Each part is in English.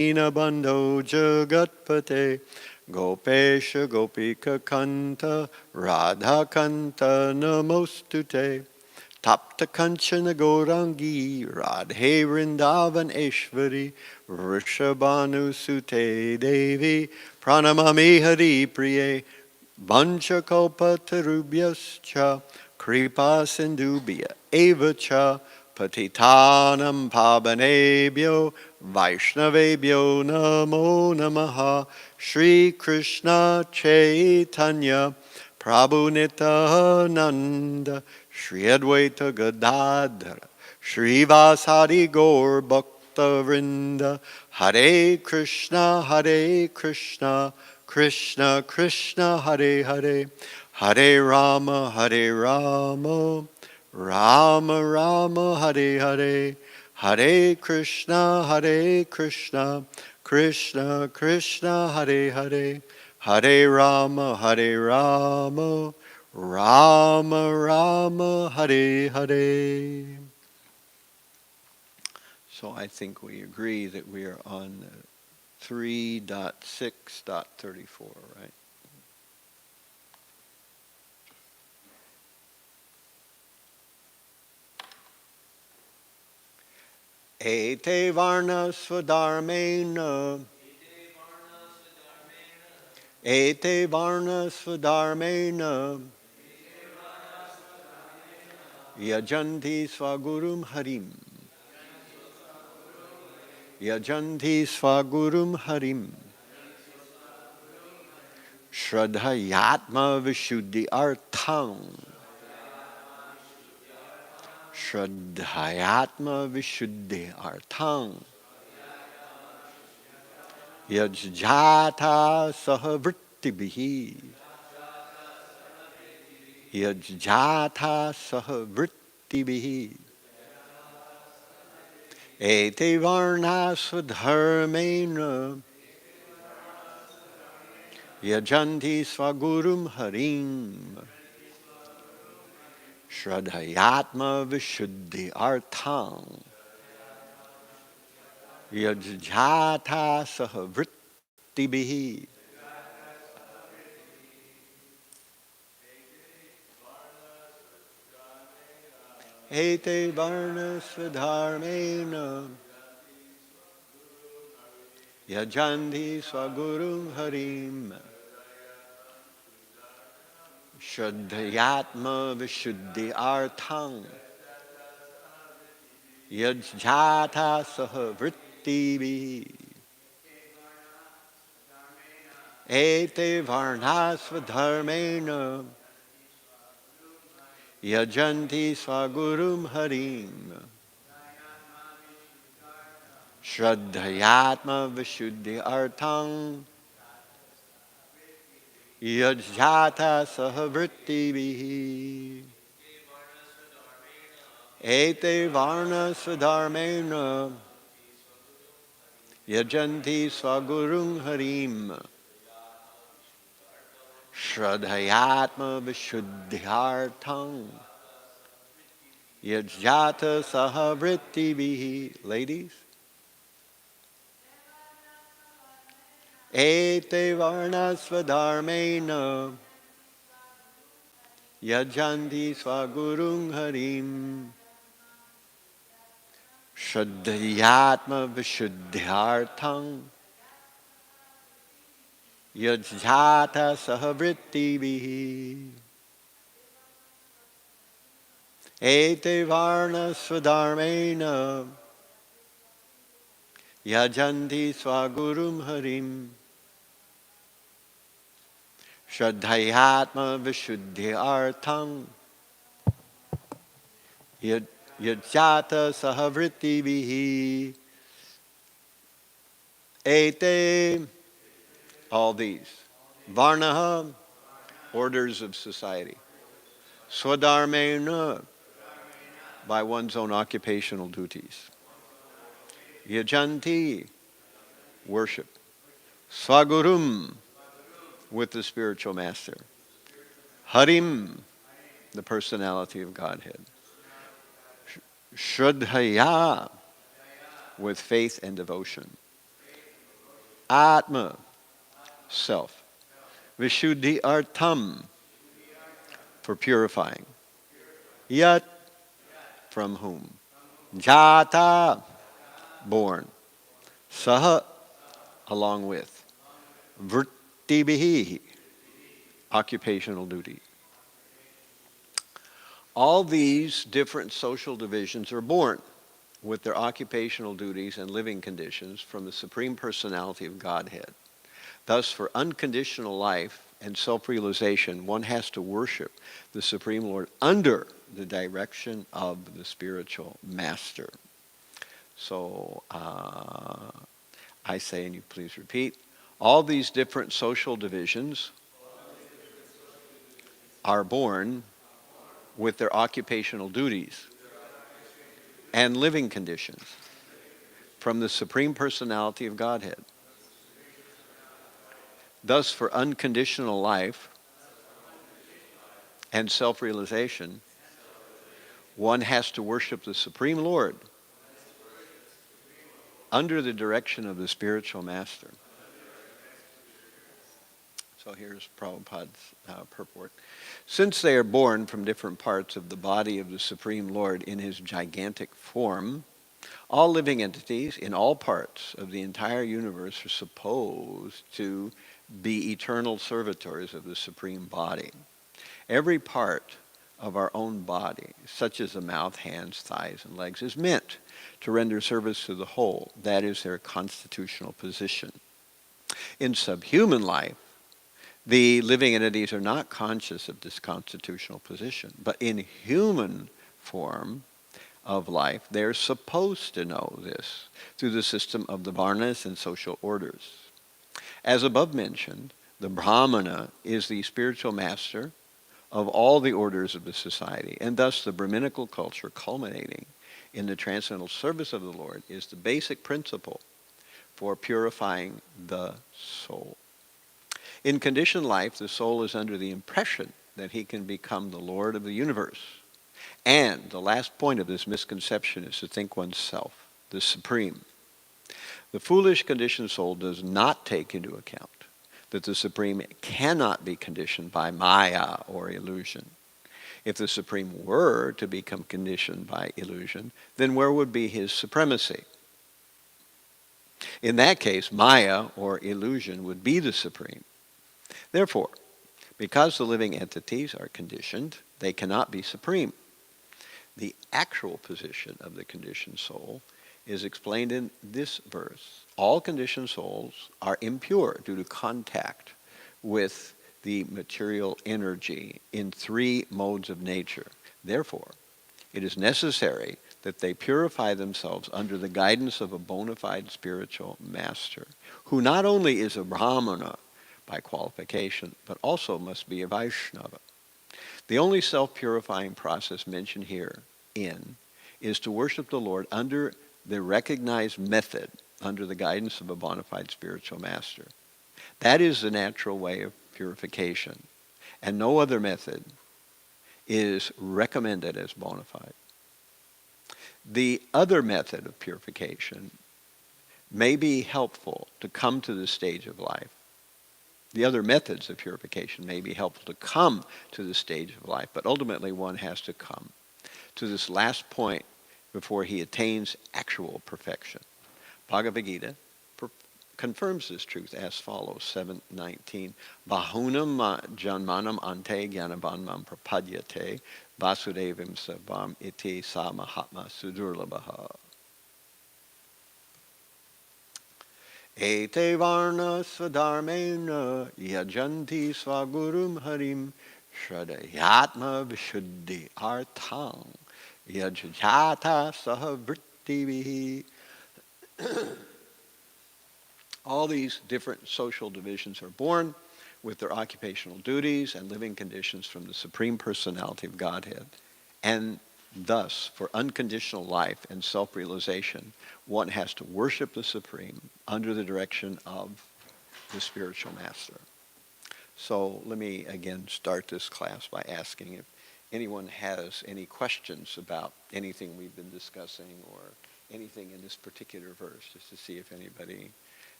Dinabandho Jagatpate Gopesha Gopika Kanta Radha Kanta Namostute Tapta Kanchana Gaurangi Radhe Vrindavan Eshvari Rishabhanu Sute Devi Pranamami Hari Priye Vanchakalpatarubhyascha Kripa Sindhubhya Evacha Patitanam Pavanebhyo Vaishnavebhyo Namo Namaha Shri Krishna Chaitanya Prabhu Nityananda Shri Advaita Gadadhara Shri Vasadi Gaur Bhakta Vrinda Hare Krishna Krishna Krishna Hare Hare Hare Rama Rama Rama Hare Hare Hare Krishna Krishna Krishna Hare Hare Hare Rama Rama Rama Hare Hare. So I think we agree that we are on 3.6.34, right? Ete Varna Swadharmena Ete Varna Swadharmena Yajanti Swagurum Harim Yajanti Swagurum Harim Shraddhayatma Vishuddhi Artham Shraddhayatma Vishuddhi Artham Yajjata Sahavrittibihi Yajjata Sahavrittibihi Ete Varna Swadharmena Yajanti Swagurum Harim Shraddhayatma Vishuddhi Artham Yajjata Sahavrittibihi Ete Varna Swadharmena Yajanti Swagurum Harim Shraddhayatma Vishuddhi Artham Yajjata Sahavrittibihi Ete Varna Swadharmena Yajanti Swagurum Harim Shraddhayatma Vishuddhi Artham Yajjata Sahavrittibihi Ete Varna Swadharmena Yajanti Swagurum Harim Shraddhayatma Vishuddhyartham Yajjata Sahavrittibihi. Ladies. Ete Varna Swadharmena Yajanti Swagurum Harim Shraddhayatma Vishuddhyartham Yajjata Sahavrittibihi Ete Varna Swadharmena Yajanti Swagurum Harim Shraddhayatma Vishuddhyartham Yajjata Sahavrittibihi Ete. All these. Varnaha, orders of society. Swadharmena, by one's own occupational duties. Yajanti, worship. Swagurum, with the spiritual master. Harim, the personality of Godhead. Shraddhaya, with faith and devotion. Atma, self. Vishuddhi artham, for purifying. Yat, from whom. Jata, born. Saha, along with. Vrittibihi, occupational duty. All these different social divisions are born with their occupational duties and living conditions from the Supreme Personality of Godhead. Thus, for unconditional life and self-realization, one has to worship the Supreme Lord under the direction of the spiritual master. So, I say, and you please repeat, all these different social divisions are born with their occupational duties and living conditions from the Supreme Personality of Godhead. Thus, for unconditional life and self-realization, one has to worship the Supreme Lord under the direction of the spiritual master. So here's Prabhupada's purport. Since they are born from different parts of the body of the Supreme Lord in his gigantic form, all living entities in all parts of the entire universe are supposed to be eternal servitors of the Supreme Body. Every part of our own body, such as the mouth, hands, thighs, and legs, is meant to render service to the whole. That is their constitutional position. In subhuman life, the living entities are not conscious of this constitutional position, but in human form of life, they're supposed to know this through the system of the Varnas and social orders. As above mentioned, the Brahmana is the spiritual master of all the orders of the society, and thus the Brahminical culture culminating in the transcendental service of the Lord is the basic principle for purifying the soul. In conditioned life, the soul is under the impression that he can become the Lord of the universe. And the last point of this misconception is to think oneself the supreme. The foolish conditioned soul does not take into account that the supreme cannot be conditioned by maya or illusion. If the supreme were to become conditioned by illusion, then where would be his supremacy? In that case, maya or illusion would be the supreme. Therefore, because the living entities are conditioned, they cannot be supreme. The actual position of the conditioned soul is explained in this verse. All conditioned souls are impure due to contact with the material energy in three modes of nature. Therefore, it is necessary that they purify themselves under the guidance of a bona fide spiritual master, who not only is a Brahmana by qualification, but also must be a Vaishnava. The only self-purifying process mentioned here is to worship the Lord under the recognized method, under the guidance of a bona fide spiritual master. That is the natural way of purification, and no other method is recommended as bona fide. The other method of purification may be helpful to come to this stage of life. The other methods of purification may be helpful to come to this stage of life, but ultimately one has to come to this last point before he attains actual perfection. Bhagavad Gita confirms this truth as follows, 7:19. Bahunam janmanam ante gyanavanmam prapadyate vasudevam savam iti sa mahatma sudurlabhaha. Ete varna swadharmena yajanti swagurum harim shradayatma vishuddhi arthang yajajata sahavrittivihi. All these different social divisions are born with their occupational duties and living conditions from the Supreme Personality of Godhead. And thus, for unconditional life and self-realization, one has to worship the Supreme under the direction of the spiritual master. So let me again start this class by asking if anyone has any questions about anything we've been discussing or anything in this particular verse, just to see if anybody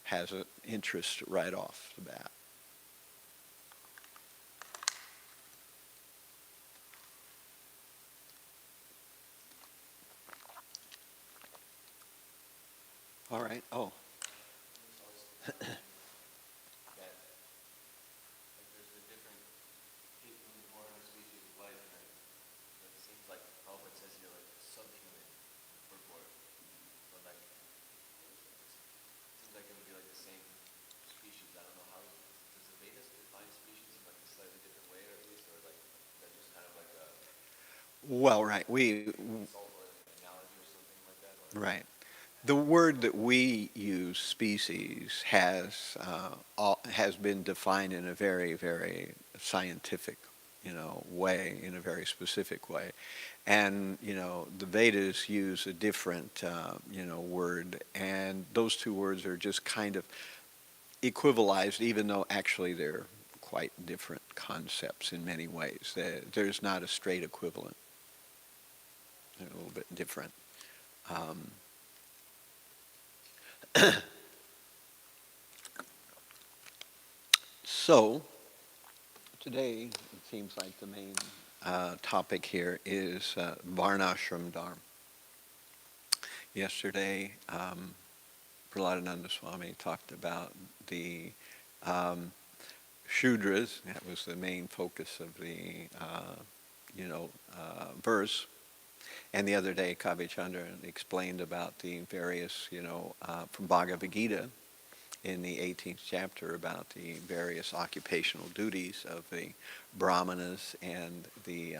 has an interest right off the bat. All right. Oh. Well, right. Right. The word that we use, species, has been defined in a very, very scientific, way, in a very specific way. And, the Vedas use a different, word, and those two words are just kind of equivalized, even though actually they're quite different concepts in many ways. There's not a straight equivalent. They're a little bit different. So, today it seems like the main topic here is Varna Ashram Dharma. Yesterday, Prahladananda Swami talked about the Shudras. That was the main focus of the verse. And the other day, Kavi Chandra explained about the various, from Bhagavad Gita in the 18th chapter about the various occupational duties of the Brahmanas and the,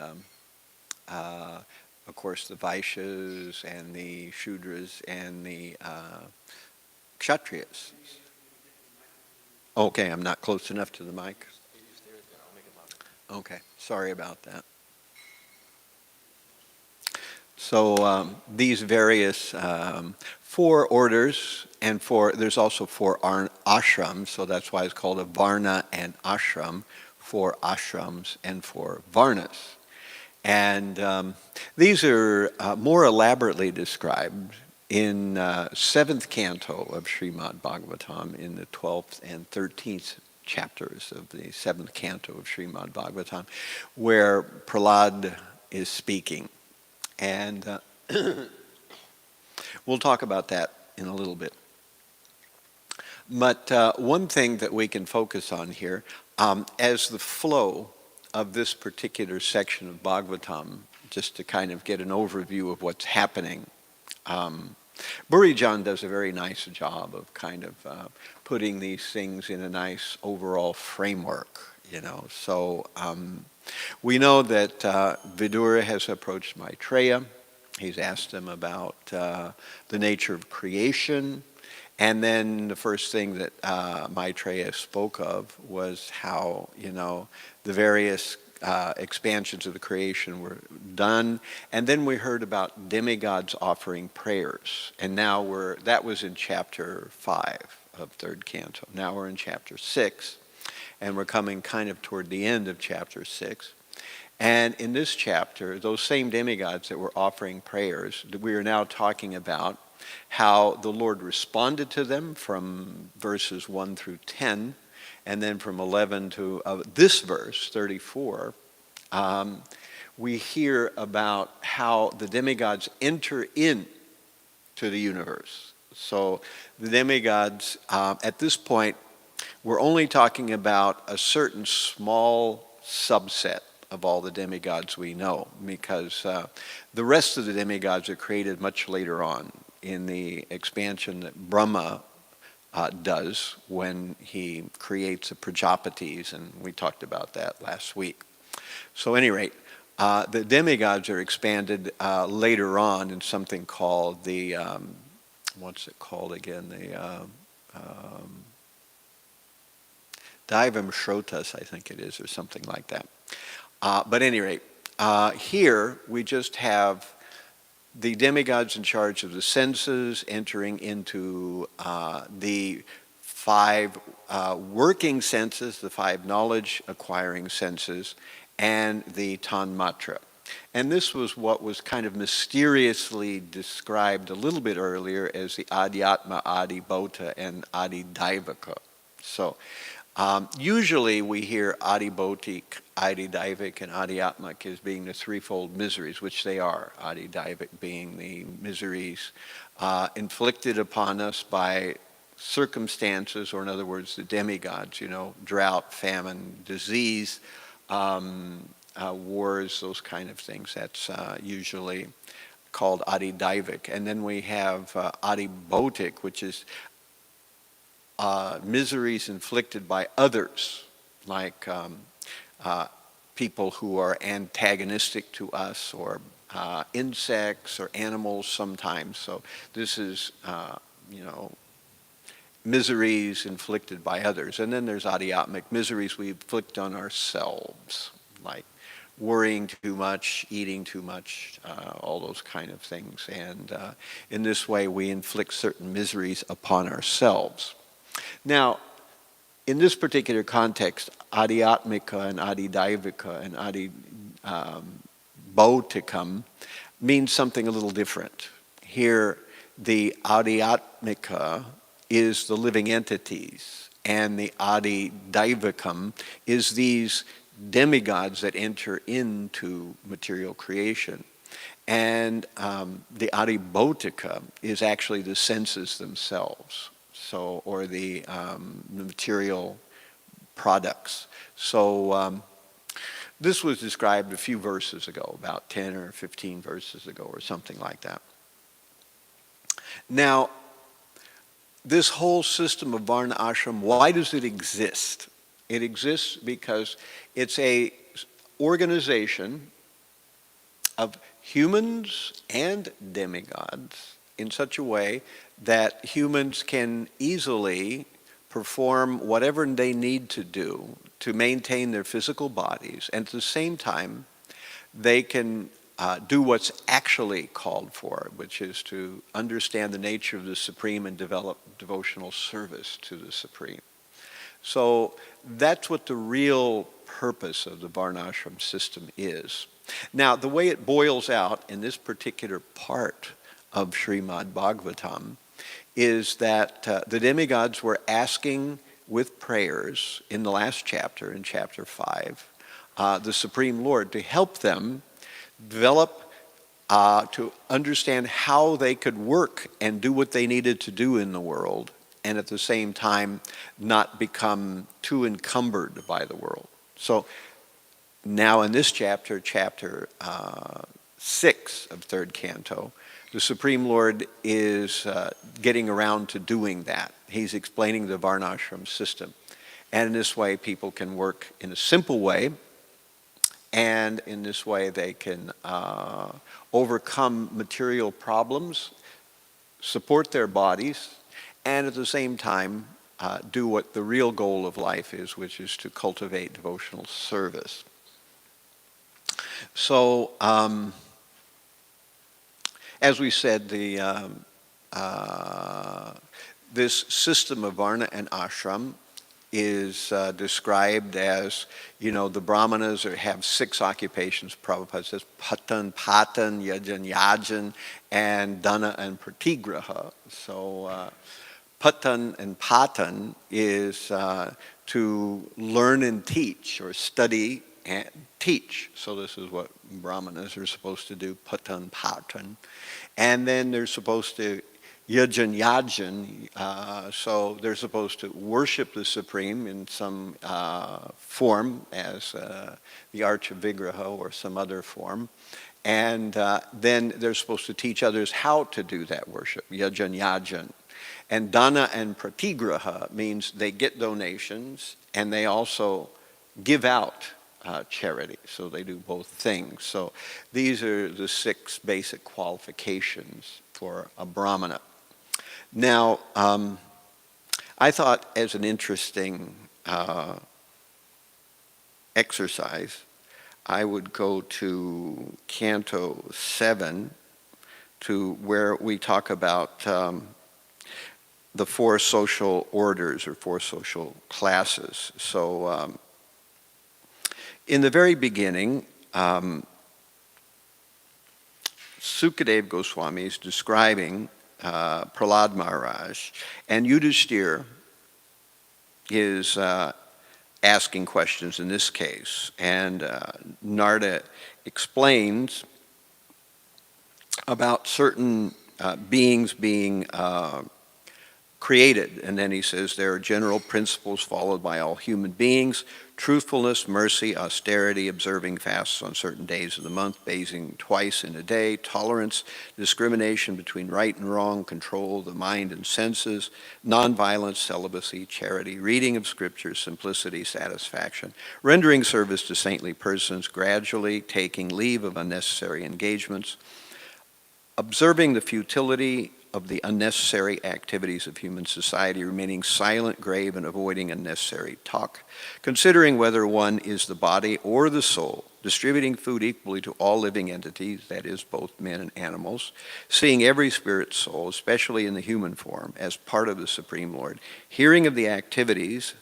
of course, the Vaishyas and the Shudras and the Kshatriyas. Okay, I'm not close enough to the mic. Okay, sorry about that. So these various 4 orders, and there's also 4 ashrams, so that's why it's called a Varna and Ashram, 4 ashrams and 4 Varnas. And these are more elaborately described in 7th canto of Srimad Bhagavatam, in the 12th and 13th chapters of the 7th canto of Srimad Bhagavatam, where Prahlad is speaking. And we'll talk about that in a little bit. But one thing that we can focus on here, as the flow of this particular section of Bhagavatam, just to kind of get an overview of what's happening, Burijan does a very nice job of kind of putting these things in a nice overall framework, So we know that Vidura has approached Maitreya. He's asked him about the nature of creation. And then the first thing that Maitreya spoke of was how, the various expansions of the creation were done. And then we heard about demigods offering prayers. And now that was in chapter 5 of 3rd canto. Now we're in chapter 6. And we're coming kind of toward the end of chapter 6. And in this chapter, those same demigods that were offering prayers, we are now talking about how the Lord responded to them from verses 1 through 10, and then from 11 to this verse, 34, we hear about how the demigods enter into the universe. So the demigods, at this point, we're only talking about a certain small subset of all the demigods we know, because the rest of the demigods are created much later on in the expansion that Brahma does when he creates the Prajapatis, and we talked about that last week. So at any rate, the demigods are expanded later on in something called the, what's it called again? The Daivam Shrotas, I think it is, or something like that. But at any rate, here we just have the demigods in charge of the senses entering into the 5 working senses, the 5 knowledge acquiring senses, and the tanmatra. And this was what was kind of mysteriously described a little bit earlier as the Adhyatma, Adibodha, and Adidaivika. So usually we hear Adibodhic, Adidaivik, and Adhyatmic as being the threefold miseries, which they are. Adidaivik being the miseries inflicted upon us by circumstances, or in other words, the demigods, drought, famine, disease, wars, those kind of things. That's usually called Adidaivik. And then we have Adibodhic, which is miseries inflicted by others, like people who are antagonistic to us, or insects or animals sometimes. So this is, miseries inflicted by others. And then there's Adhyatmic, miseries we inflict on ourselves, like worrying too much, eating too much, all those kind of things. And in this way, we inflict certain miseries upon ourselves. Now, in this particular context, Adhyatmika and Adidaivika and Adibodhikam means something a little different. Here, the Adhyatmika is the living entities, and the Adidaivikam is these demigods that enter into material creation. And the Adibodhika is actually the senses themselves, or the material products. So this was described a few verses ago, about 10 or 15 verses ago, or something like that. Now, this whole system of Varna Ashram, why does it exist? It exists because it's a organization of humans and demigods in such a way that humans can easily perform whatever they need to do to maintain their physical bodies, and at the same time they can do what's actually called for, which is to understand the nature of the Supreme and develop devotional service to the Supreme. So that's what the real purpose of the Varnashram system is. Now, the way it boils out in this particular part of Srimad Bhagavatam is that the demigods were asking with prayers in the last chapter, in chapter 5, the Supreme Lord to help them develop, to understand how they could work and do what they needed to do in the world, and at the same time not become too encumbered by the world. So now in this chapter, chapter 6 of third canto, the Supreme Lord is getting around to doing that. He's explaining the Varnashram system. And in this way, people can work in a simple way, and in this way they can overcome material problems, support their bodies, and at the same time do what the real goal of life is, which is to cultivate devotional service. So, as we said, this system of Varna and Ashram is described as, the Brahmanas have 6 occupations. Prabhupada says patan, patan, yajan, yajan, and dana and pratigraha. So patan and patan is to learn and teach, or study and teach. So this is what Brahmanas are supposed to do, patan, patan. And then they're supposed to yajan, so they're supposed to worship the Supreme in some form, as the Archa Vigraha or some other form. And then they're supposed to teach others how to do that worship, yajan. And dana and pratigraha means they get donations and they also give out charity. So they do both things. So these are the 6 basic qualifications for a Brahmana. Now, I thought, as an interesting exercise, I would go to Canto 7, to where we talk about the 4 social orders, or 4 social classes. So in the very beginning, Sukadeva Goswami is describing Prahlad Maharaj, and Yudhishthira is asking questions in this case. And Narada explains about certain beings being created. And then he says there are general principles followed by all human beings: truthfulness, mercy, austerity, observing fasts on certain days of the month, bathing twice in a day, tolerance, discrimination between right and wrong, control of the mind and senses, nonviolence, celibacy, charity, reading of scripture, simplicity, satisfaction, rendering service to saintly persons, gradually taking leave of unnecessary engagements, observing the futility of the unnecessary activities of human society, remaining silent, grave, and avoiding unnecessary talk, considering whether one is the body or the soul, distributing food equally to all living entities, that is, both men and animals, seeing every spirit soul, especially in the human form, as part of the Supreme Lord, hearing of the activities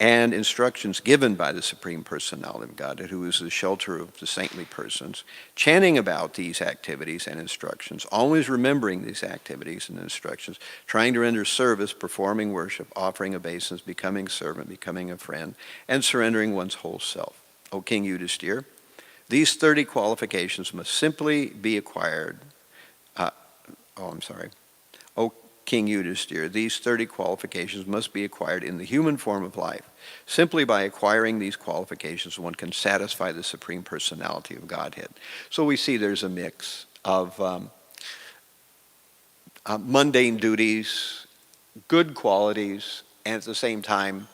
and instructions given by the Supreme Personality of Godhead, who is the shelter of the saintly persons, chanting about these activities and instructions, always remembering these activities and instructions, trying to render service, performing worship, offering obeisance, becoming servant, becoming a friend, and surrendering one's whole self. O King Yudhishthira, these 30 qualifications must simply be acquired. O King Yudhishthira, these 30 qualifications must be acquired in the human form of life. Simply by acquiring these qualifications, one can satisfy the Supreme Personality of Godhead. So we see there's a mix of mundane duties, good qualities, and at the same time,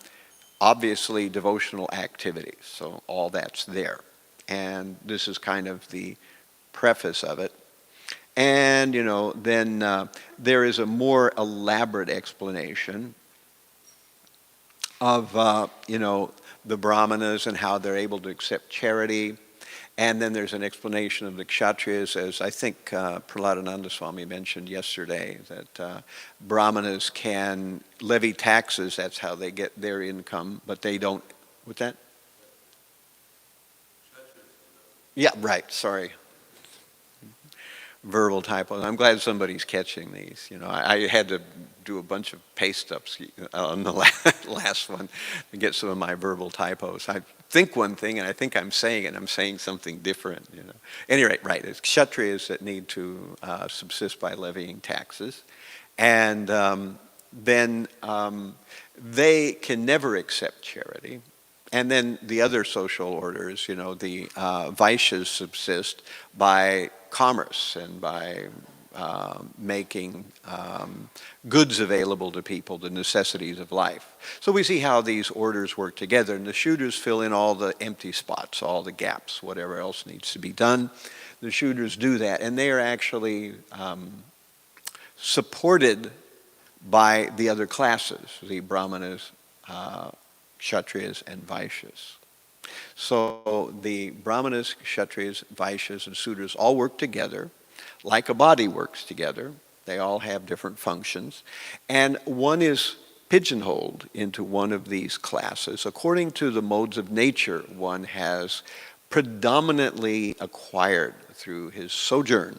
obviously devotional activities. So all that's there. And this is kind of the preface of it. And, then there is a more elaborate explanation of, the Brahmanas and how they're able to accept charity. And then there's an explanation of the Kshatriyas, as I think Prahladananda Swami mentioned yesterday, that Brahmanas can levy taxes. That's how they get their income, but they don't. What's that? Yeah, right, sorry. Verbal typos. I'm glad somebody's catching these. I had to do a bunch of paste ups on the last one to get some of my verbal typos. I think one thing and I think I'm saying it, and I'm saying something different. Anyway, right, it's Kshatriyas that need to subsist by levying taxes. And then they can never accept charity. And then the other social orders, the Vaishyas subsist by commerce and by making goods available to people, the necessities of life. So we see how these orders work together, and the Shudras fill in all the empty spots, all the gaps, whatever else needs to be done. The Shudras do that, and they are actually supported by the other classes, the Brahmanas, Kshatriyas, and Vaishyas. So the Brahmanas, Kshatriyas, Vaishyas, and Sudras all work together like a body works together. They all have different functions. And one is pigeonholed into one of these classes. According to the modes of nature one has predominantly acquired through his sojourn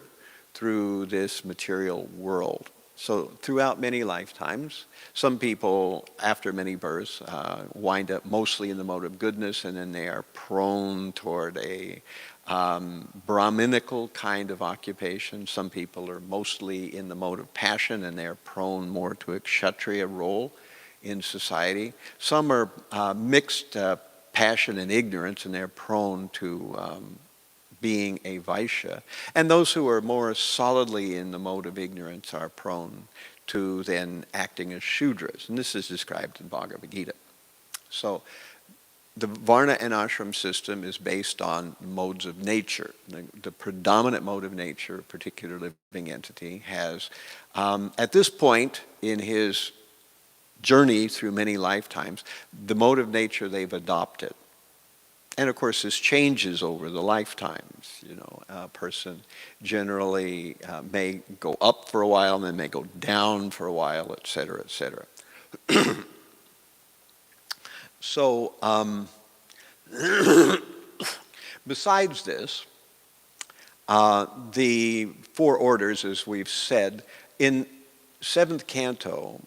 through this material world. So throughout many lifetimes, some people, after many births, wind up mostly in the mode of goodness, and then they are prone toward a Brahminical kind of occupation. Some people are mostly in the mode of passion, and they're prone more to a Kshatriya role in society. Some are mixed passion and ignorance, and they're prone to being a Vaishya. And those who are more solidly in the mode of ignorance are prone to then acting as Shudras. And this is described in Bhagavad Gita. So the Varna and Ashram system is based on modes of nature. The predominant mode of nature, a particular living entity, has, at this point in his journey through many lifetimes, the mode of nature they've adopted. And of course, this changes over the lifetimes. A person generally may go up for a while, and then may go down for a while, et cetera, et cetera. So, besides this, The four orders, as we've said, in 7th canto,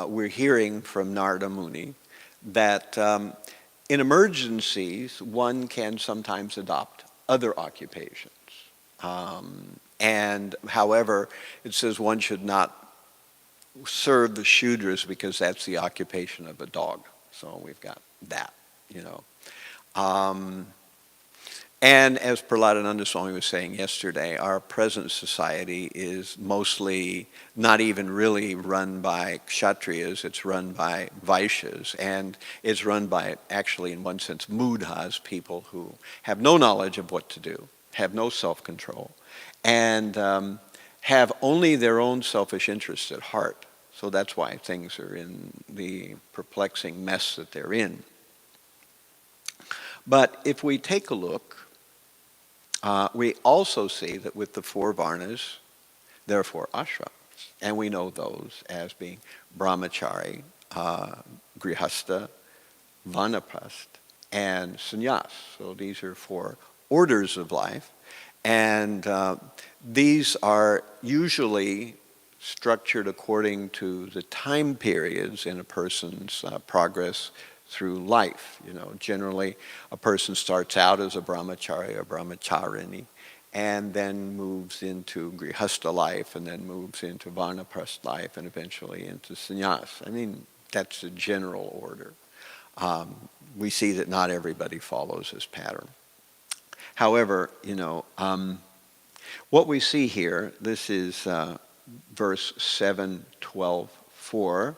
we're hearing from Narada Muni that in emergencies, one can sometimes adopt other occupations. And however, it says one should not serve the Shudras because that's the occupation of a dog. So we've got that, you know. And as Prahladananda Swami was saying yesterday, our present society is mostly not even really run by Kshatriyas, it's run by Vaishyas, and it's run by, actually in one sense, Mudhas, people who have no knowledge of what to do, have no self-control, and have only their own selfish interests at heart. So that's why things are in the perplexing mess that they're in. But if we take a look, we also see that with the four Varnas, there are four ashrams. And we know those as being brahmachari, grihastha, vanaprastha, and sannyas. So these are four orders of life. And these are usually structured according to the time periods in a person's progress through life. You know, generally a person starts out as a brahmachari or brahmacharini and then moves into grihastha life and then moves into vanaprastha life and eventually into sannyas. I mean, that's the general order. We see that not everybody follows this pattern. However, you know, what we see here, this is verse 7:12:4.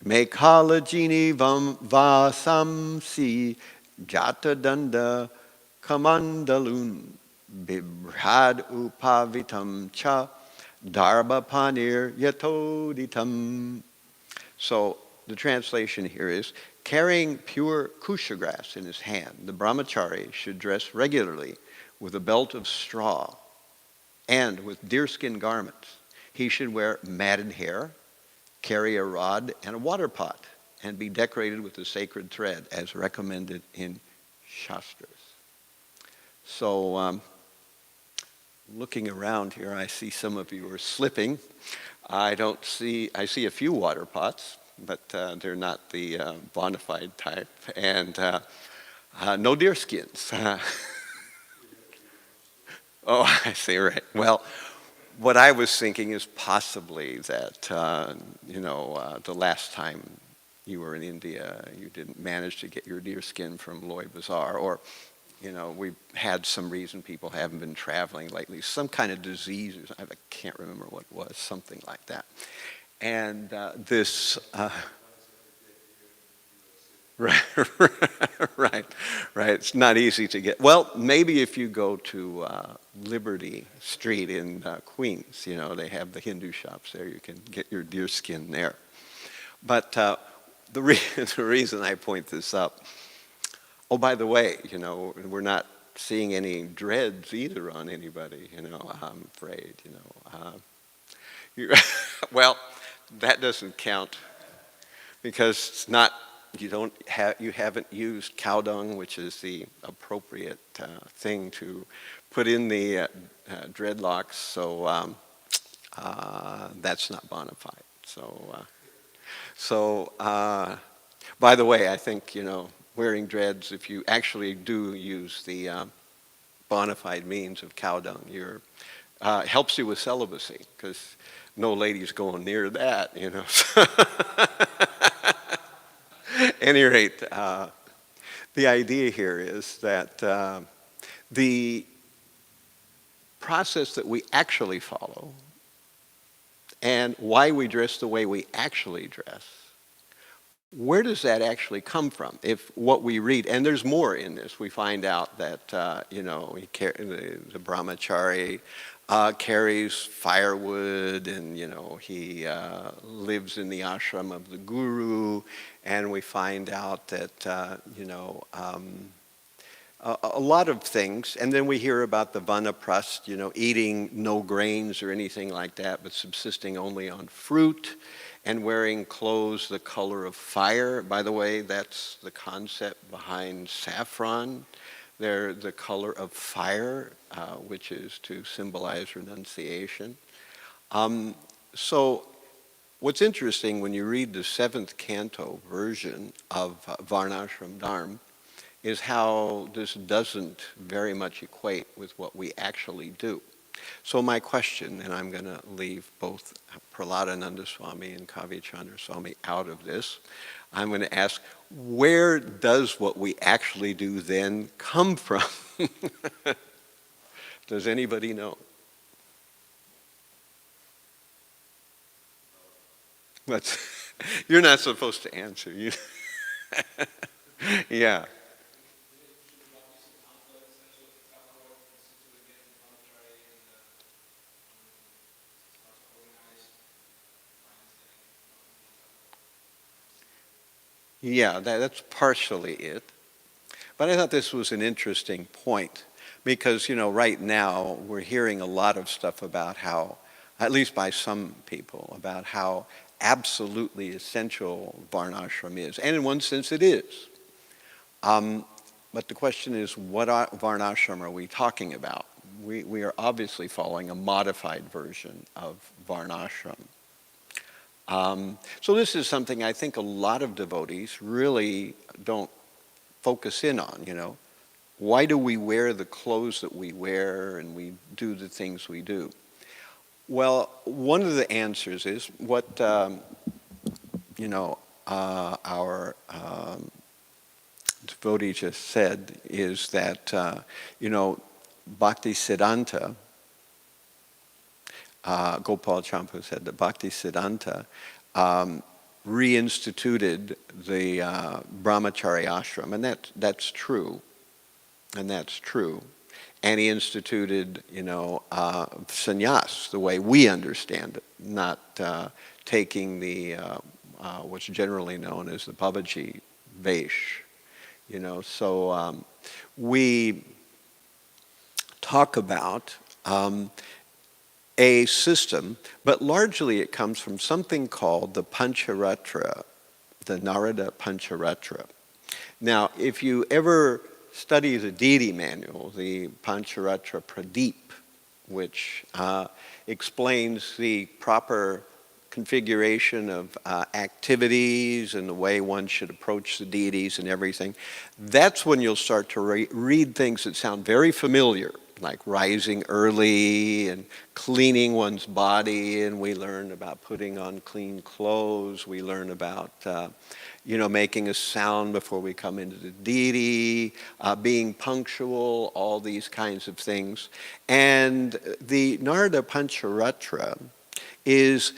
Mekhalajini vasamsi jatadanda kamandalun bibhrad upavitam cha darbapanir yatoditam. So the translation here is, carrying pure kusha grass in his hand, the brahmachari should dress regularly with a belt of straw and with deerskin garments. He should wear matted hair, carry a rod and a water pot, and be decorated with the sacred thread as recommended in Shastras. So looking around here, I see some of you are slipping. I see a few water pots, but they're not the bona fide type, and no deer skins. Oh, I see, right. Well, what I was thinking is possibly that, the last time you were in India, you didn't manage to get your deer skin from Loy Bazaar, or, you know, we've had some reason people haven't been traveling lately, some kind of disease, I can't remember what it was, something like that. And this... Right. It's not easy to get. Well, maybe if you go to Liberty Street in Queens, you know, they have the Hindu shops there. You can get your deer skin there. But the reason I point this up, oh, by the way, you know, we're not seeing any dreads either on anybody, you know, I'm afraid, you know. Well, that doesn't count because it's not... You haven't used cow dung, which is the appropriate thing to put in the dreadlocks, so that's not bona fide. So, by the way, I think, you know, wearing dreads, if you actually do use the bona fide means of cow dung, helps you with celibacy, because no lady's going near that, you know. Any rate, the idea here is that the process that we actually follow and why we dress the way we actually dress, where does that actually come from? If what we read, and there's more in this, we find out that, the brahmachari carries firewood, and, you know, he lives in the ashram of the guru, and we find out that, a lot of things. And then we hear about the vanaprastha, you know, eating no grains or anything like that, but subsisting only on fruit, and wearing clothes the color of fire. By the way, that's the concept behind saffron. They're the color of fire, which is to symbolize renunciation. So what's interesting when you read the seventh canto version of Varnashram Dharma is how this doesn't very much equate with what we actually do. So my question, and I'm going to leave both Prahladananda Swami and Kavi Chandra Swami out of this, I'm going to ask, where does what we actually do then come from? Does anybody know? You're not supposed to answer. Yeah. Yeah, that's partially it. But I thought this was an interesting point because, right now we're hearing a lot of stuff about how, at least by some people, about how absolutely essential Varnashram is. And in one sense it is. But the question is, what Varnashram are we talking about? We are obviously following a modified version of Varnashram. So this is something I think a lot of devotees really don't focus in on, Why do we wear the clothes that we wear and we do the things we do? Well, one of the answers is what, our devotee just said is that, Bhakti Siddhanta, Gopal Champu said that Bhakti Siddhanta reinstituted the Brahmachari ashram, and that's true, and that's true. And he instituted, sannyas the way we understand it, not taking the what's generally known as the Babaji Vesh, So we talk about a system, but largely it comes from something called the Pancharatra, the Narada Pancharatra. Now, if you ever study the deity manual, the Pancharatra Pradeep, which explains the proper configuration of activities and the way one should approach the deities and everything, that's when you'll start to read things that sound very familiar, like rising early and cleaning one's body, and we learn about putting on clean clothes. We learn about, making a sound before we come into the deity, being punctual, all these kinds of things. And the Narada Pancharatra is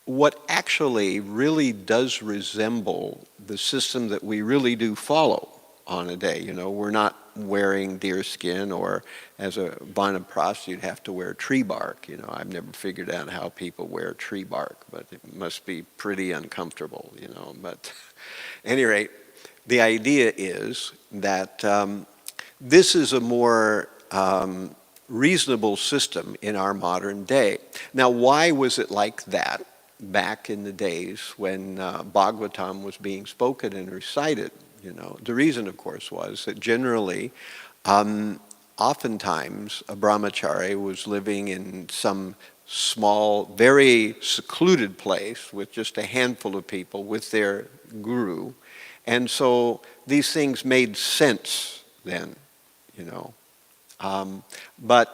what actually really does resemble the system that we really do follow on a day. We're not wearing deer skin, or as a Vanaprastha you'd have to wear tree bark. I've never figured out how people wear tree bark, but it must be pretty uncomfortable, But at any rate, the idea is that this is a more reasonable system in our modern day. Now, why was it like that back in the days when Bhagavatam was being spoken and recited? The reason, of course, was that generally, oftentimes, a brahmachari was living in some small, very secluded place with just a handful of people with their guru. And so these things made sense then, But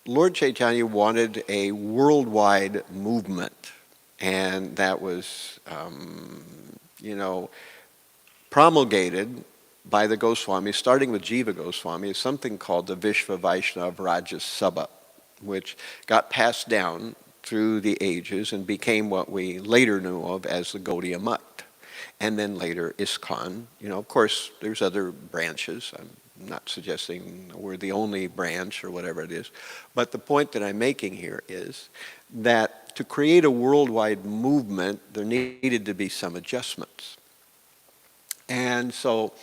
Lord Chaitanya wanted a worldwide movement, and that was, promulgated by the Goswamis, starting with Jiva Goswami, is something called the Vishva Vaishnava Rajya Sabha, which got passed down through the ages and became what we later knew of as the Gaudiya Math, and then later ISKCON. Of course, there's other branches. I'm not suggesting we're the only branch or whatever it is, but the point that I'm making here is that to create a worldwide movement, there needed to be some adjustments. And so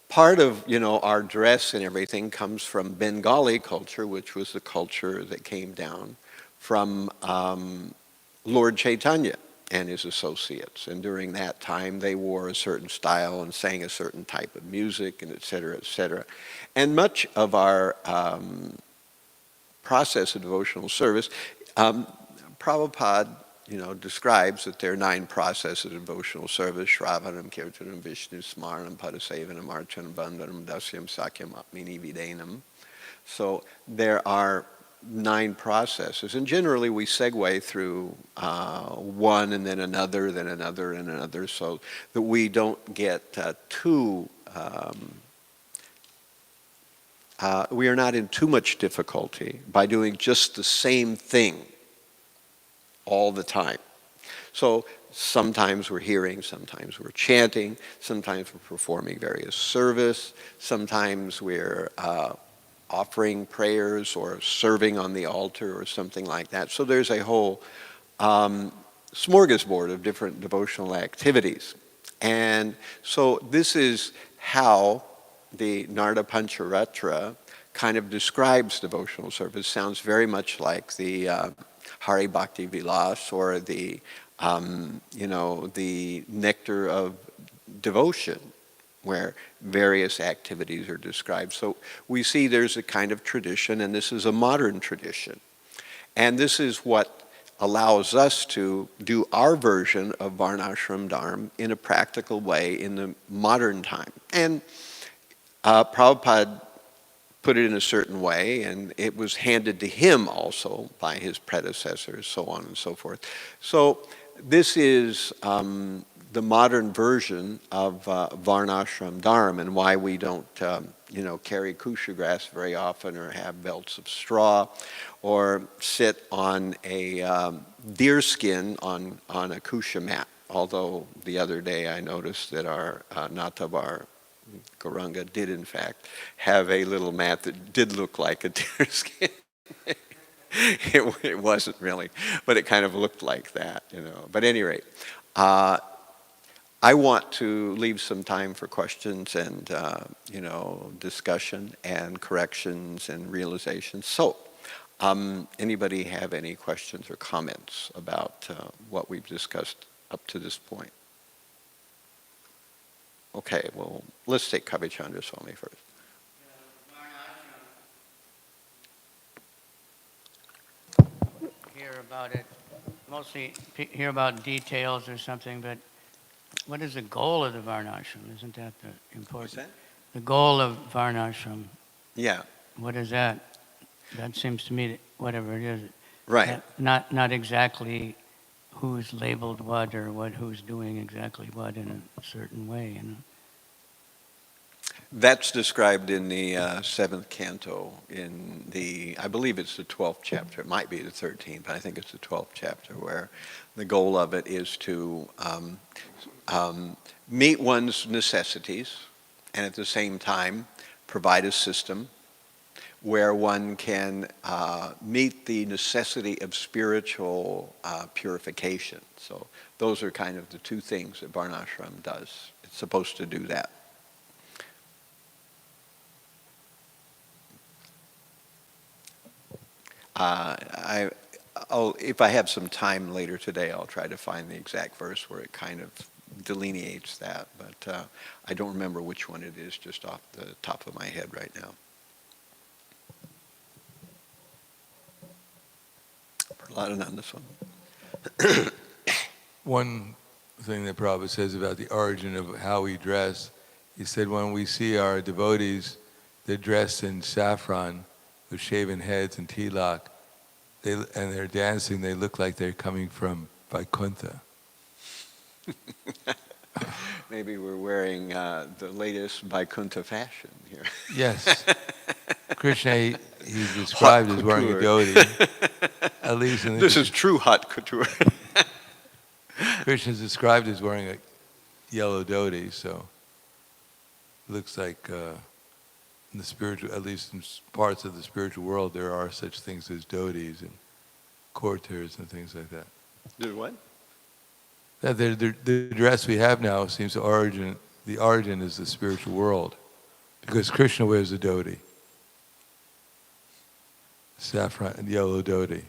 part of, our dress and everything comes from Bengali culture, which was the culture that came down from Lord Chaitanya. and his associates. And during that time, they wore a certain style and sang a certain type of music, and et cetera, et cetera. And much of our process of devotional service, Prabhupada, describes that there are 9 processes of devotional service: Shravanam, Kirtanam, Vishnu, Smaranam, Padasevanam, Archanam, Bandhanam, Dasyam, Sakyam, Atmini, Videnam. So there are 9 processes, and generally we segue through one and then another, then another and another, so that we don't get too we are not in too much difficulty by doing just the same thing all the time. So sometimes we're hearing, sometimes we're chanting, sometimes we're performing various service, sometimes we're offering prayers or serving on the altar or something like that. So there's a whole smorgasbord of different devotional activities. And so this is how the Narada Pancharatra kind of describes devotional service. Sounds very much like the Hari Bhakti Vilas or the nectar of devotion, where various activities are described. So we see there's a kind of tradition, and this is a modern tradition. And this is what allows us to do our version of Varnashram Dharma in a practical way in the modern time. And Prabhupada put it in a certain way, and it was handed to him also by his predecessors, so on and so forth. So this is the modern version of Varnashram Dharma, and why we don't carry kusha grass very often, or have belts of straw, or sit on a deer skin on a kusha mat. Although the other day I noticed that our Natabar Gauranga did in fact have a little mat that did look like a deer skin. It wasn't really, but it kind of looked like that, But at any rate, I want to leave some time for questions and, discussion and corrections and realizations. So, anybody have any questions or comments about what we've discussed up to this point? Okay, well, let's take Kavi Chandraswami first. Hear about it, mostly hear about details or something, but what is the goal of the Varnashram? Isn't that the important? What's that? The goal of Varnashram. Yeah. What is that? That seems to me that whatever it is. Right. Not exactly who's labeled what or who's doing exactly what in a certain way. That's described in the 7th canto in I believe it's the 12th chapter. It might be the 13th, but I think it's the 12th chapter, where the goal of it is to meet one's necessities and at the same time provide a system where one can meet the necessity of spiritual purification. So those are kind of the 2 things that Varnashram does. It's supposed to do that. If I have some time later today, I'll try to find the exact verse where it kind of delineates that, but I don't remember which one it is just off the top of my head right now. Prahlada on this one. One thing that Prabhupada says about the origin of how we dress, he said when we see our devotees, they're dressed in saffron with shaven heads and tilak, and they're dancing, they look like they're coming from Vaikuntha. Maybe we're wearing the latest Vaikuntha fashion here. Yes. Krishna, he's described as wearing a dhoti. At least in this is true hot couture. Krishna is described as wearing a yellow dhoti, so it looks like in the spiritual, at least in parts of the spiritual world, there are such things as dhotis and kurtas and things like that. Did what? That the dress we have now seems to the origin is the spiritual world, because Krishna wears a dhoti, saffron and yellow dhoti.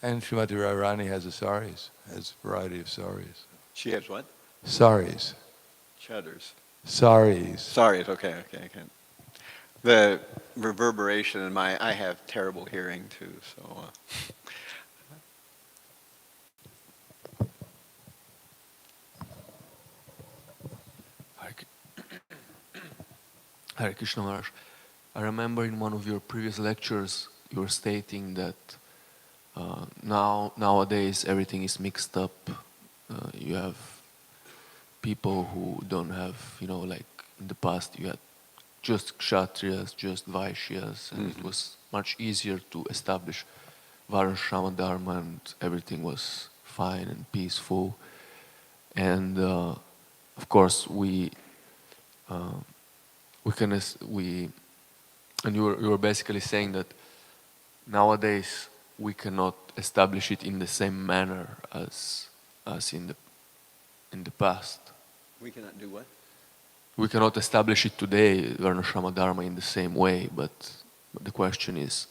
And Srimati Radharani has a saris, has a variety of saris. She has what? Saris. Shudders. Saris. Sorry, it's okay. The reverberation in I have terrible hearing too, so. Hare Krishna Maharaj. I remember in one of your previous lectures you were stating that nowadays everything is mixed up. You have people who don't have, like in the past you had just Kshatriyas, just Vaishyas, and it was much easier to establish Varnashrama Dharma, and everything was fine and peaceful. And of course and you were basically saying that nowadays we cannot establish it in the same manner as in the past. We cannot do what? We cannot establish it today, Varnashrama Dharma, in the same way, but the question is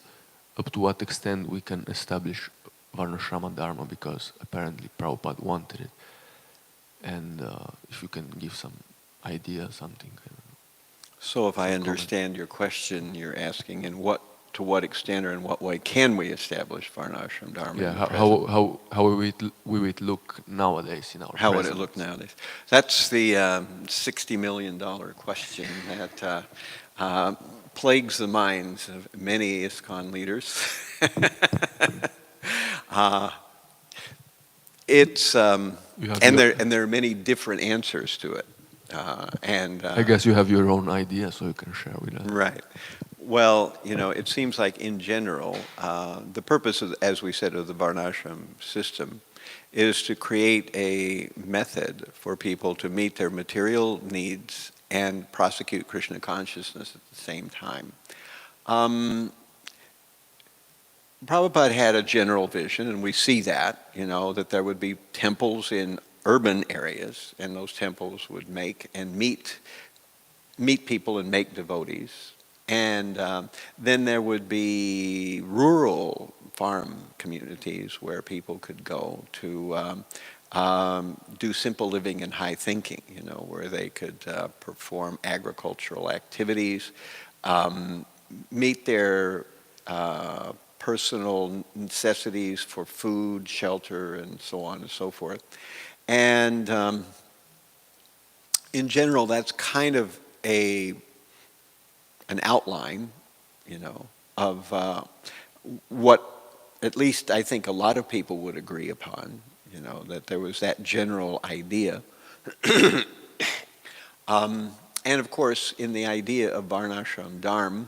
up to what extent we can establish Varnashrama Dharma, because apparently Prabhupada wanted it. And if you can give some idea, something. So if I understand your question, you're asking to what extent or in what way can we establish Varnashram Dharma? Yeah, in the present? how will it look nowadays in our How would present? it look nowadays? That's the $60 million question that plagues the minds of many ISKCON leaders. There are many different answers to it. I guess you have your own idea, so you can share with us. Right. Well, it seems like in general, the purpose, as we said, of the Varnashram system is to create a method for people to meet their material needs and prosecute Krishna consciousness at the same time. Prabhupada had a general vision, and we see that, that there would be temples in urban areas, and those temples would make and meet people and make devotees. And then there would be rural farm communities where people could go to do simple living and high thinking, where they could perform agricultural activities, meet their personal necessities for food, shelter, and so on and so forth. And in general, that's kind of an outline, of what at least I think a lot of people would agree upon, that there was that general idea. And of course, in the idea of Varnashram Dharma,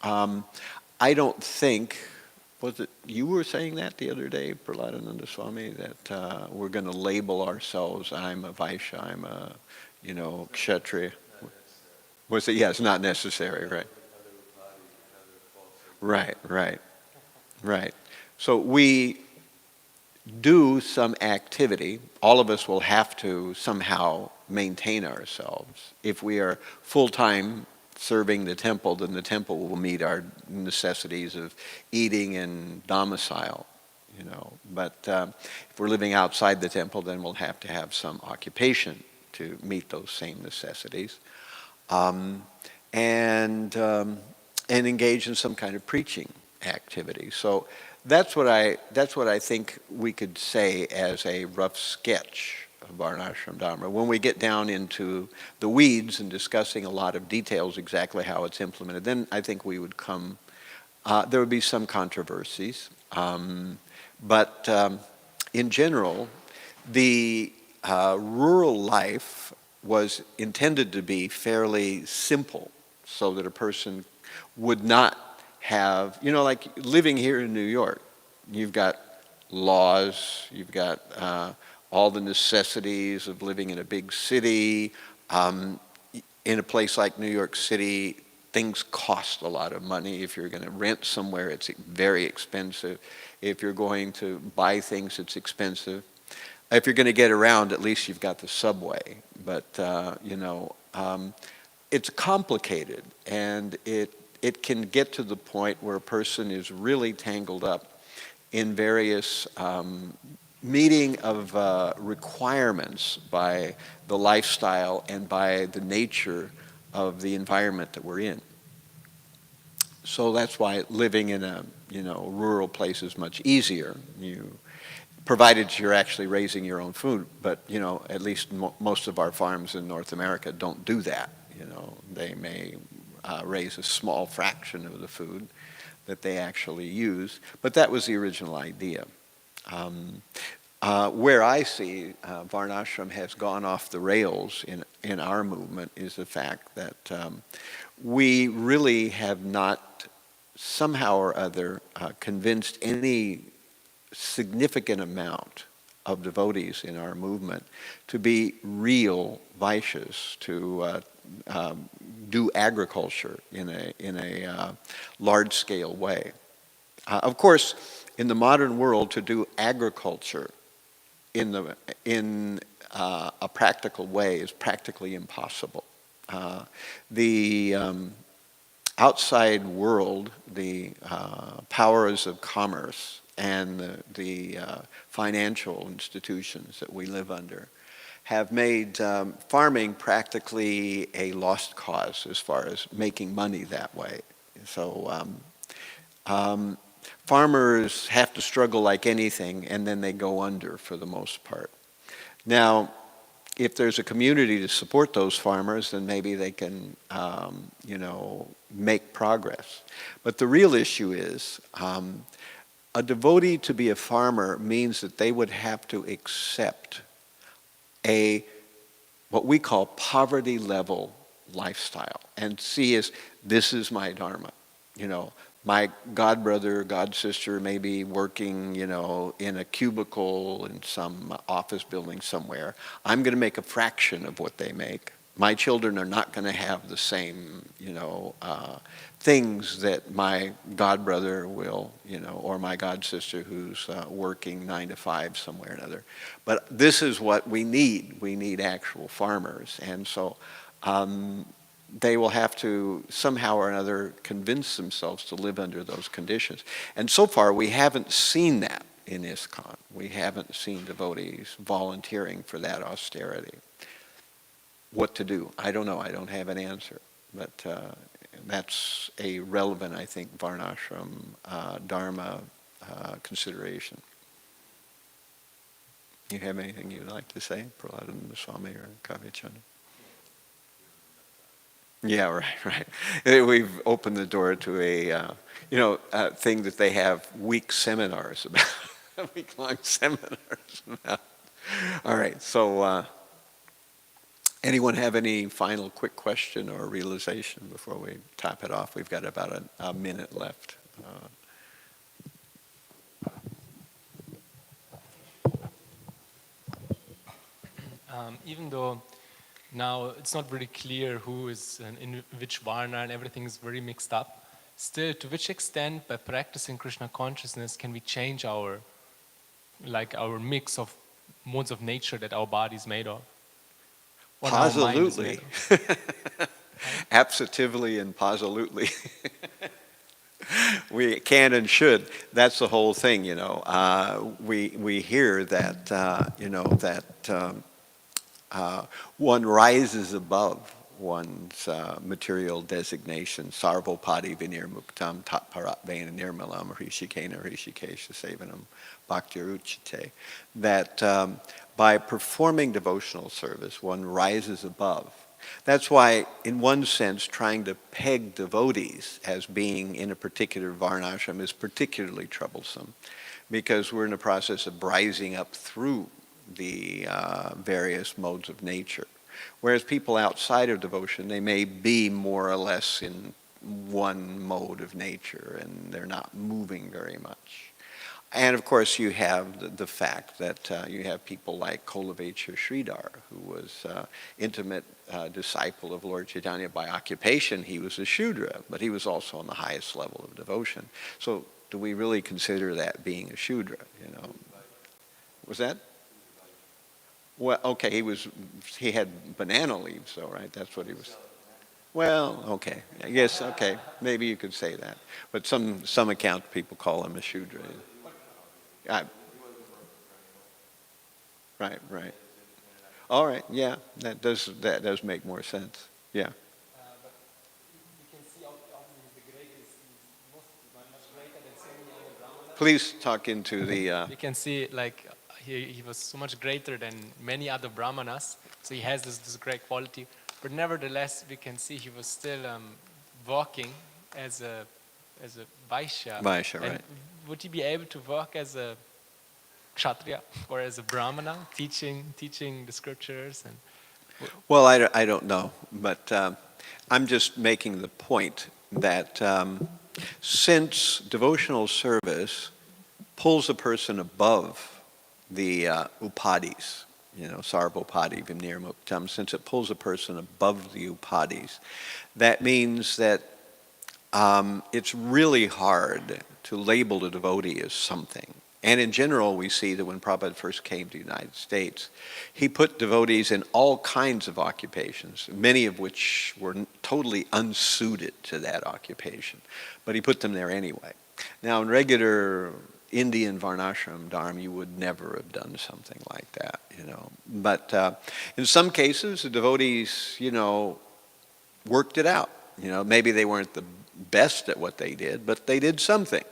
I don't think, was it you were saying that the other day, Prahladananda Swami, that we're going to label ourselves, I'm a Vaishya, I'm a, Kshatriya. Was it? Yes, not necessary, right. Right. So we do some activity. All of us will have to somehow maintain ourselves. If we are full-time serving the temple, then the temple will meet our necessities of eating and domicile, But if we're living outside the temple, then we'll have to have some occupation to meet those same necessities. And engage in some kind of preaching activity. So that's what I think we could say as a rough sketch of Varnashram Dharma. When we get down into the weeds and discussing a lot of details, exactly how it's implemented, then I think we would come. There would be some controversies, but in general, the rural life was intended to be fairly simple, so that a person would not have, like living here in New York, you've got laws, you've got all the necessities of living in a big city. In a place like New York City, things cost a lot of money. If you're going to rent somewhere, it's very expensive. If you're going to buy things, it's expensive. If you're going to get around, at least you've got the subway. But, it's complicated, and it can get to the point where a person is really tangled up in various meeting of requirements by the lifestyle and by the nature of the environment that we're in. So that's why living in a rural place is much easier. Provided you're actually raising your own food, but at least most of our farms in North America don't do that. They may raise a small fraction of the food that they actually use, but that was the original idea. Where I see Varnashram has gone off the rails in our movement is the fact that we really have not somehow or other convinced any significant amount of devotees in our movement to be real Vaishyas, to do agriculture in a large-scale way. Of course, in the modern world, to do agriculture in a practical way is practically impossible. The outside world, the powers of commerce, and the financial institutions that we live under have made farming practically a lost cause as far as making money that way. So farmers have to struggle like anything, and then they go under for the most part. Now, if there's a community to support those farmers, then maybe they can, make progress. But the real issue is, a devotee to be a farmer means that they would have to accept what we call poverty level lifestyle and see as this is my dharma. My god brother, god sister may be working, in a cubicle in some office building somewhere. I'm going to make a fraction of what they make. My children are not going to have the same, things that my god brother will, or my god sister who's working 9 to 5 somewhere or another. But this is what we need. We need actual farmers. And so they will have to somehow or another convince themselves to live under those conditions. And so far, we haven't seen that in ISKCON. We haven't seen devotees volunteering for that austerity. What to do? I don't know. I don't have an answer. But that's a relevant, I think, Varnashram Dharma consideration. You have anything you'd like to say, Prahladananda Swami or Kavyachanda? Yeah, right. We've opened the door to a thing that they have week seminars about, week-long seminars about. All right, so anyone have any final quick question or realization before we top it off? We've got about a minute left. Even though now it's not very clear who is in which Varna and everything is very mixed up, still, to which extent by practicing Krishna consciousness can we change our mix of modes of nature that our body is made of? Positively. Absolutely and positively. We can and should. That's the whole thing, We hear that, that one rises above one's material designation. Sarvopadi vinirmuktam tat paratvena nirmalam hrishikena hrishikesha sevanam bhaktiruchate. That by performing devotional service, one rises above. That's why, in one sense, trying to peg devotees as being in a particular varnashram is particularly troublesome, because we're in the process of rising up through the various modes of nature. Whereas people outside of devotion, they may be more or less in one mode of nature, and they're not moving very much. And of course, you have the fact that you have people like Kolavecha Sridhar, who was intimate disciple of Lord Chaitanya. By occupation, he was a Shudra, but he was also on the highest level of devotion. So do we really consider that being a Shudra, Was that? Well, okay, he had banana leaves though, right? That's what he was. Well, okay. Yes, okay. Maybe you could say that. But some account people call him a Shudra. I, right. All right, yeah, that does make more sense. Yeah. But you can see obviously he's the greatest, he's much greater than so many other Brahmanas. Please talk into the. You can see like he was so much greater than many other Brahmanas, so he has this great quality. But nevertheless, we can see he was still working as a Vaishya. Vaishya, And right. would he be able to work as a Kshatriya or as a Brahmana, teaching the scriptures? And Well, I don't know, but I'm just making the point that since devotional service pulls a person above the upadis, sarvopadi vimnirmuktam, since it pulls a person above the upadis, that means that it's really hard to label a devotee as something. And in general, we see that when Prabhupada first came to the United States, he put devotees in all kinds of occupations, many of which were totally unsuited to that occupation. But he put them there anyway. Now, in regular Indian Varnashram Dharma, you would never have done something like that, But in some cases, the devotees, worked it out. Maybe they weren't the best at what they did, but they did something,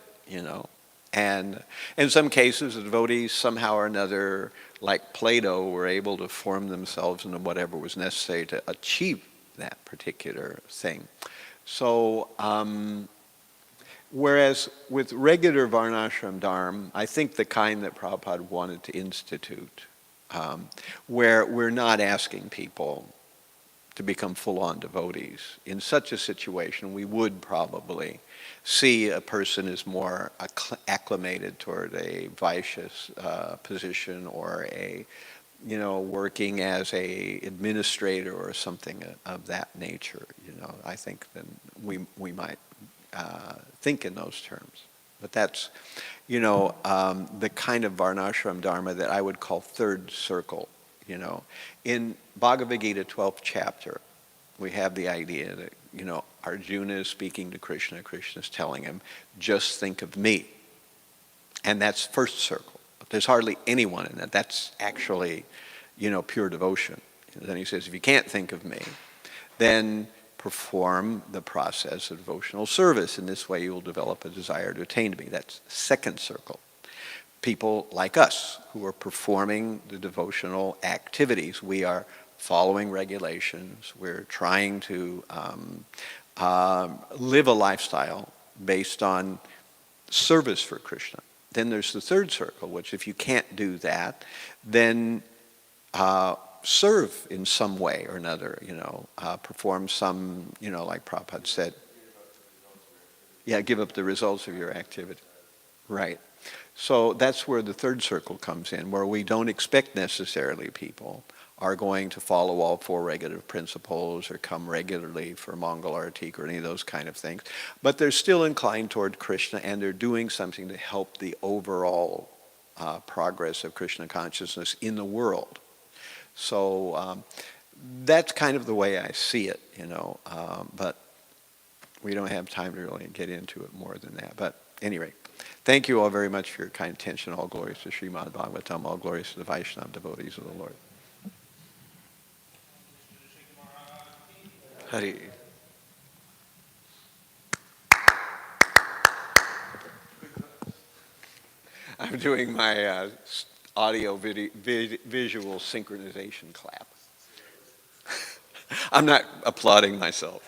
And in some cases, the devotees somehow or another, like Plato, were able to form themselves into whatever was necessary to achieve that particular thing. So, whereas with regular Varnashram Dharma, I think the kind that Prabhupada wanted to institute, where we're not asking people to become full-on devotees. In such a situation, we would probably see a person is more acclimated toward a Vaishya's position or working as a administrator or something of that nature. I think then we might think in those terms. But that's, the kind of Varnashram Dharma that I would call third circle. In Bhagavad Gita 12th chapter, we have the idea that, Arjuna is speaking to Krishna. Krishna is telling him, just think of me. And that's first circle. There's hardly anyone in that. That's actually, pure devotion. Then he says, if you can't think of me, then perform the process of devotional service. In this way, you will develop a desire to attain to me. That's second circle. People like us who are performing the devotional activities. We are following regulations. We're trying to live a lifestyle based on service for Krishna. Then there's the third circle, which if you can't do that, then serve in some way or another, perform some, like Prabhupada said. Yeah, give up the results of your activity. Right. So that's where the third circle comes in, where we don't expect necessarily people are going to follow all four regulative principles or come regularly for Mongol Artik or any of those kind of things. But they're still inclined toward Krishna, and they're doing something to help the overall progress of Krishna consciousness in the world. So that's kind of the way I see it, but we don't have time to really get into it more than that. But at any rate, thank you all very much for your kind attention. All glories to Srimad Bhagavatam. All glories to the Vaishnava devotees of the Lord. Hari. I'm doing my audio visual synchronization clap. I'm not applauding myself.